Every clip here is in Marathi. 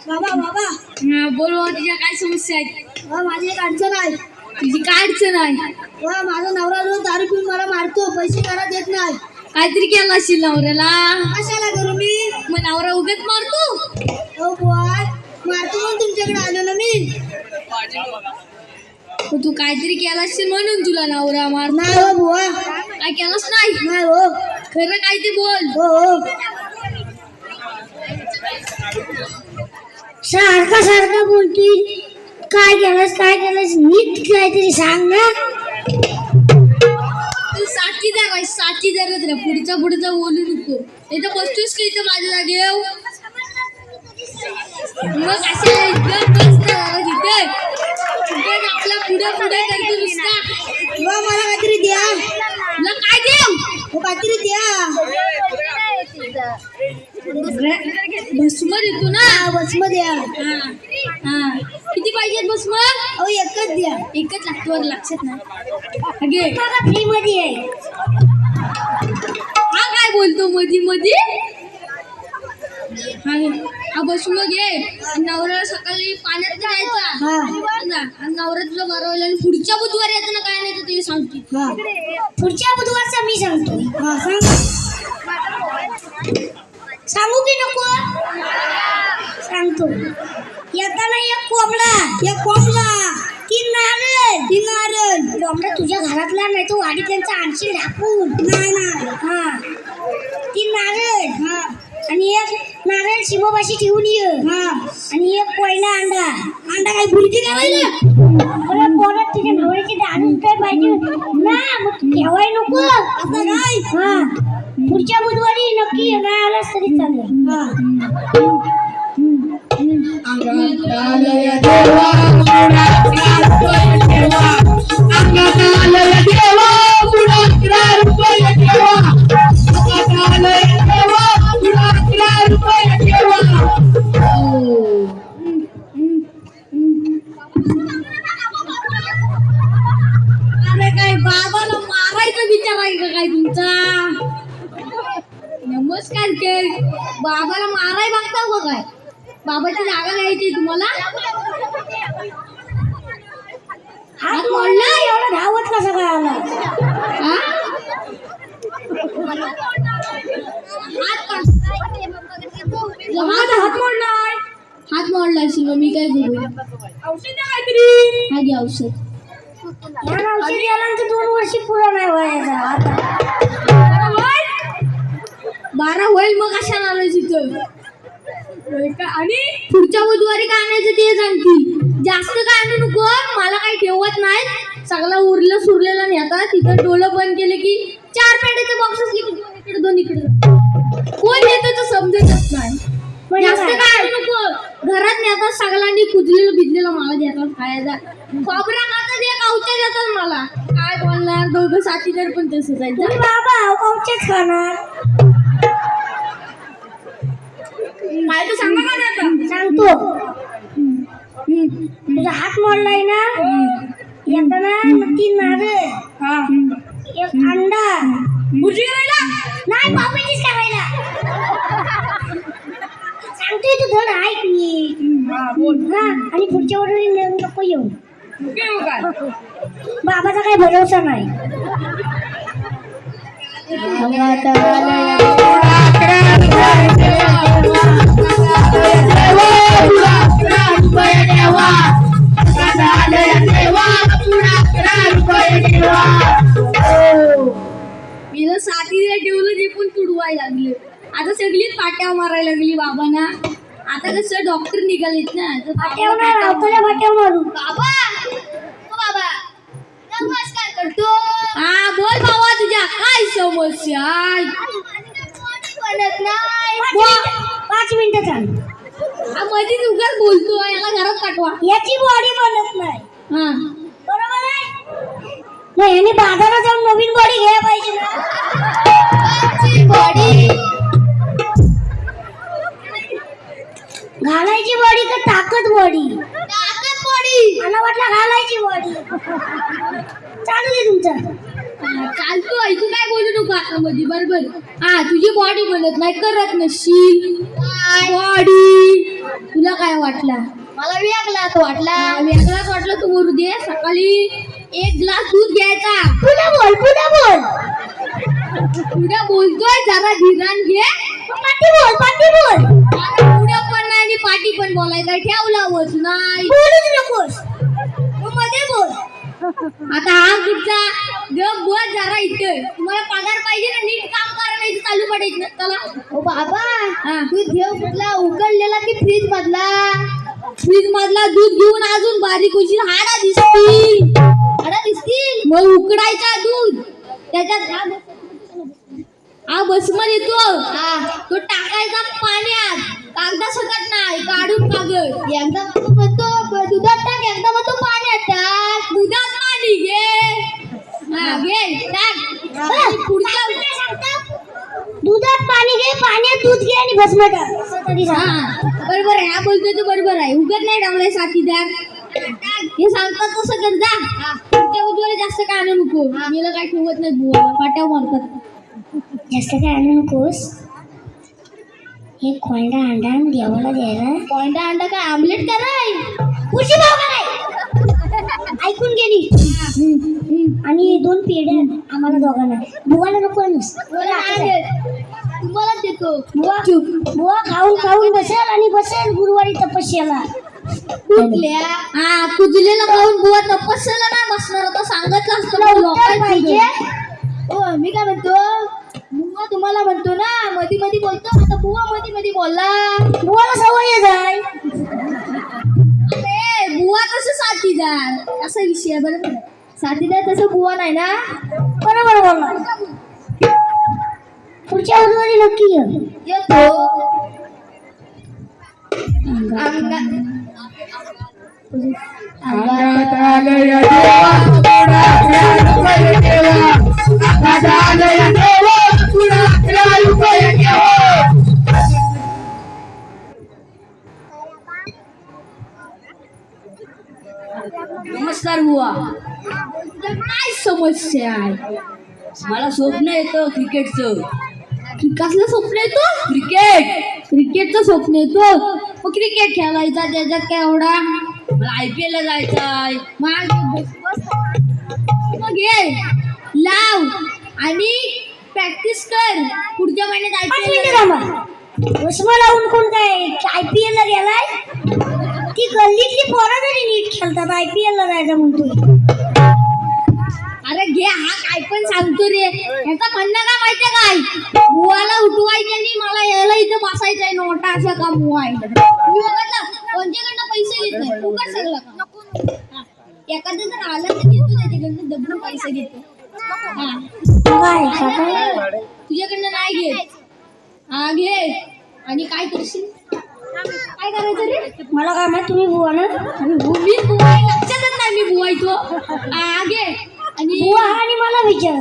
बाबा बाबा बोल तुझ्या काय समस्या आहेत? माझी एक अडचण आहे. तुझी काय अडचण आहे? माझा नवरा रोज दारू पिऊन मला मारतो, पैसे घरात देत नाही. काहीतरी केलं असेल नवऱ्याला. कशाला करू मी? मग नवरा उगत मारतो. हो बुवा, मारतो म्हणून तुमच्याकडे आलो ना मी. तू काहीतरी केलं असेल म्हणून तुला नवरा मार. नाही हो बुवा, काय केलंच नाही. नाही हो. खरं काय ते बोल. हो सारखं बोलतील. काय केलंस नीट काहीतरी सांग ना. तू साथीदार आहे, साथीदारच रे. पुढचा बोलू नको. इथं बसतोस की इथं माझ्या जागेव. मग अशा इथं बसता तिथे आपला पुढे करतो नुसता. मला काहीतरी द्या. तुला काय देऊ? काहीतरी द्या. भस्म देतो ना. भस्म द्या. किती पाहिजेत भस्म? एकच द्या. एकच लागतो. लक्षात नाही. फ्री मध्ये आहे. हा काय बोलतो मधी हा भस्म घे. नवऱ्याला सकाळी पाण्यात जायचा. नवरा तुला बरवलं आणि पुढच्या बुधवारी येताना काय नाही तर ते सांगते. पुढच्या बुधवारचा मी सांगतो. सांगू की नको? सांगतो. येताना एक कोंबडा, तीन नारळ. कोंबडा तुझ्या घरातला नाही तो वाडी त्यांचा आणशी ढापून. नाही. 3 नारळ. आणि एक नारळ शिमोबाशी ठेवून ये. आणि एक कोयना अंडा काय भुर्जी करायला. पोरात तुझ्या नवऱ्याची दारू काय पाहिजे ना. मग ठेवाय नको. आता काय पुढच्या बुधवारी नक्की नाही आलास तरी चालेल. अरे काय बाबाला मारायचा विचार आहे का काय तुमचा? नमस्कार के बाबाला माराय बघता का काय? बाबाची जागा घ्यायची तुम्हाला? हात मोडला. एवढा धावत कसा काय आला? हात मोडलाय शिव. मी काय करू? औषध काहीतरी. हा घे औषध. औषध यानंतर 2 वर्ष पुरा नाही व्हायचा. आता 12 होईल. मग कशाला आणायची तिथं? आणि पुढच्या बुधवारी काय आणायचं ते सांगतील. जास्त काय आणू नको. मला काही ठेवत नाही. सगळं उरलं सुरलेलं नेता. तिथं डोलं बंद केले की 4 पेट्याचे बॉक्स असले की 2 इकडे. कोण येतं तर समजतच नाही. जास्त काय आणू नको. घरात नेतात सगळ्यांनी कुजलेलं भिजलेलं मला देतात खायला. खोबरा खातात. एक औषध देतात मला. काय बोलणार. दोघं साथीदार पण तसंच आहे. बाबा औषध खाणार. काय तर सांगा मला आता. सांगतो. तुझा हात मोडलाय ना. येताना 3 नारळ, एक अंडा. भुर्जी करायला नाही पापडीच करायला. सांगतोय तू धड ऐक मी. आणि पुढच्या वडील नको येऊ. बाबाचा काही भरोसा नाही. मी साथीला ठेवलं ते पण तुडवायला लागले. आता सगळीच पाट्या मारायला लागली बाबांना. आता कसं डॉक्टर निघालेत ना. बाबा नमस्कार करतो. हा बोल बाबा तुझ्या काय समस्या? बनत नाही. 5 मिनिटं चाल. मधीच उगाच बोलतो. याला घरात पाठवा. याची बॉडी बनत नाही. बरोबर आहे. मग याने बाजारात जाऊन नवीन बॉडी घ्यायला पाहिजे ना. बॉडी घालायची बॉडी का ताकद बॉडी? मला वाटलं घालायची बॉडी. चालू दे तुमचं. चालतो तू काय बोलू नको आता मध्ये बरोबर. हा तुझी बॉडी बनत नाही करत नसशील बॉडी. तुला काय वाटला? मला वेगळाच वाटला. वेगळाच वाटलं तू मरू दे. सकाळी 1 ग्लास दूध घ्यायचा. पुन्हा बोल पुढे बोलतोय जरा धीरान घे. पाठी बोल पुढे पण नाही आणि पाठी पण बोलायला ठेवलावच नाही. बोलूच नकोस मग मध्ये बोल. आता हा कुठचा गप बोल जरा इथे. तुम्हाला पगार पाहिजे ना, नीट काम करा नाही तर चालू पडायचं ना. चला ओ बाबा हा. दूध घेऊ कुठला उकळलेला की फ्रीज मधला? फ्रीज मधला दूध घेऊन अजून बारीक होशील. हाडा दिसतील. अडा दिसतील. मग उकडायचा दूध त्याच्यात हा भस्म येतो. तो टाकायचा पाण्यात. कागदा सकट नाही, काढून कागद. एकदा म्हणतो दुधात टाक, एकदा म्हणतो पाण्यात टाक. दुधात पाणी घे. हा घे टाक. आणि पुढच्या दुधात पाणी घे, पाण्यात दूध घे आणि भस्म टाक. असं तरी सांग. हा बरोबर आहे. हा बोलतोय तो बरोबर आहे. उगत नाही डावलाय साथीदार. हे सांगतात तसं कर जा. पुढच्या उजवाला जास्त काय आणू नको. मला काय ठेवत नाही बुवाला. पाट्या मारतात. जास्त काय आणू नकोस. हे कोंडा अंडा देवाला द्यायला. कोंडा अंडा काय आमलेट कराय? उशी भाव कराय. ऐकून गेली. आणि 2 पेढे आम्हाला दोघांना. बुवाला नको आणूस. तुम्हाला देतो. बुवा खाऊन बसेल आणि बसेल गुरुवारी तपस्याला. कुठल्या? हा कुजलेला खाऊन बुवा तपस्याला नाही बसणार. आता सांगितलं असतं लोकांना पाहिजे. ओ मी काय म्हणतो, बुवा तुम्हाला म्हणतो ना मध्ये मध्ये बोलतो. आता बुवा मध्ये बोलला. बुवाला सवय जाय. अरे बुवा कसं साथीदार असा विषय आहे. बरोबर साथीदार तसं बुवा नाही ना. बरोबर बोलला. पुढच्या गुरुवारी नक्की येतो. अंगात आलंय देवा थोडा रुपये ठेवा. अंगात आलंय देवा थोडा रुपये ठेवा. नमस्कार बुवा. काय समस्या आहे? मला स्वप्न येतं क्रिकेटचं. कसलं स्वप्न येतो? क्रिकेटचं स्वप्न येतो. मग क्रिकेट खेळायचा त्याच्यात काय एवढा? मला IPL ला जायचंय. मग ये लाव आणि प्रॅक्टिस कर. पुढच्या महिन्यात IPL भस्म लावून कोण काय IPL ला गेलाय? ती गल्लीतली पोरं तरी नीट खेळतात. IPL ला जायचं म्हणतो. अरे घे हा काय पण सांगतो रे. ह्याचा म्हणणं काय माहितीये काय? बुवाला उठवायचं आणि मला यायला इथं बसायचंय. नोटा अशा का बुवा आहे? मी बघितलं कोणत्याकडनं पैसे घेत नाही. तू कर सगळं का? एखादं जर आलं तर घेतो त्याच्याकडनं दबून पैसे घेतो. तुझ्याकडनं नाही घेत. हा घे. आणि काय करशील? काय करायचं रे? मला काय माहित तुम्ही बुवा ना. मी बुवा आहे, लक्षातच नाही मी बुवा आहे तो. हा घे. आणि बुवा आणि मला विचार.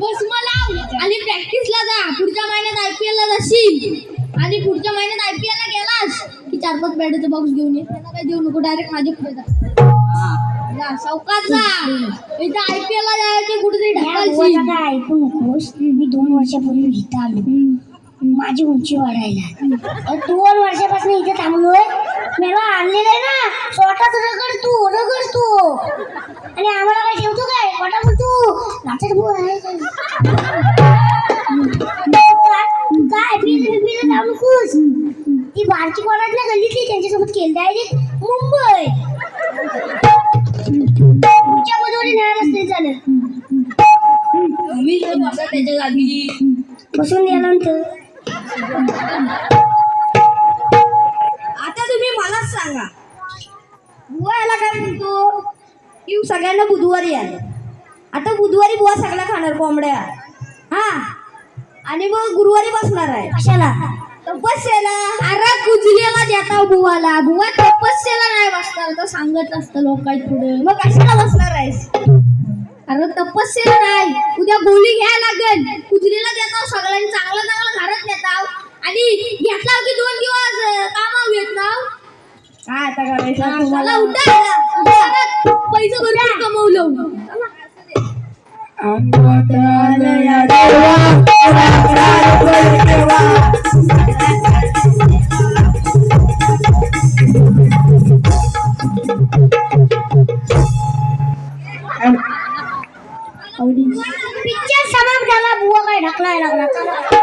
बस मला आणि प्रॅक्टिसला जा. पुढच्या महिन्यात IPL ला जाशील. आणि पुढच्या महिन्यात IPL ला गेलास की 4-5 बॅटचा बॉक्स घेऊन ये. त्यांना काय देऊ नको. डायरेक्ट माझ्या पुढे जा. सावकाश जा. इथं IPL ला जायचे कुठेतरी ढकलशील. काय ऐकू नकोस. मी 2 वर्षापूर्वी इथं आलो माझी उंची वाढायला. 2 वर्षापासून इथे थांबलोय. मला आणलेलं आहे ना स्वतःच रगड तू. आणि आम्हाला काय ठेवतो काय? मोठा बोलतो नाचत बुवा आहे काय पिलं लावून खुश. ती बारकी पोरात ना गल्लीतली त्यांच्यासोबत खेळ डायरेक्ट मुंबई. पुढच्या बुधवारी न्यायलाच नाही चालेल. मी बसा त्याच्या जागी. बसून गेल्यानंतर आता तुम्ही मलाच सांगा. बुवा याला काय म्हणतो की सगळ्यांना बुधवारी आले. आता बुधवारी बुवा सगळ्या खाणार कोंबड्या. हा आणि मग गुरुवारी बसणार आहे. कशाला? तपस्याला. अरे कुजलेला देता बुवाला. बुवा तपस्याला नाही बसणार तर सांगत असतं लोकांच्या पुढे. मग कशाला बसणार आहेस? अरे तपस्याला नाही. उद्या गोळी घ्यायला लागेल. कुजलेला देता सगळ्यांनी चांगलं घरात नेताव. आणि घेतला की 2 दिवस कामावर येत ना. काय आता करायचं तुम्हाला? उठा पैसे भरपूर कमवलं. अंगात आलं या देवा थोडा 11 रुपये ठेवा पिक्चर समाप्त झाला बुवा काय ढकलाय लागला चला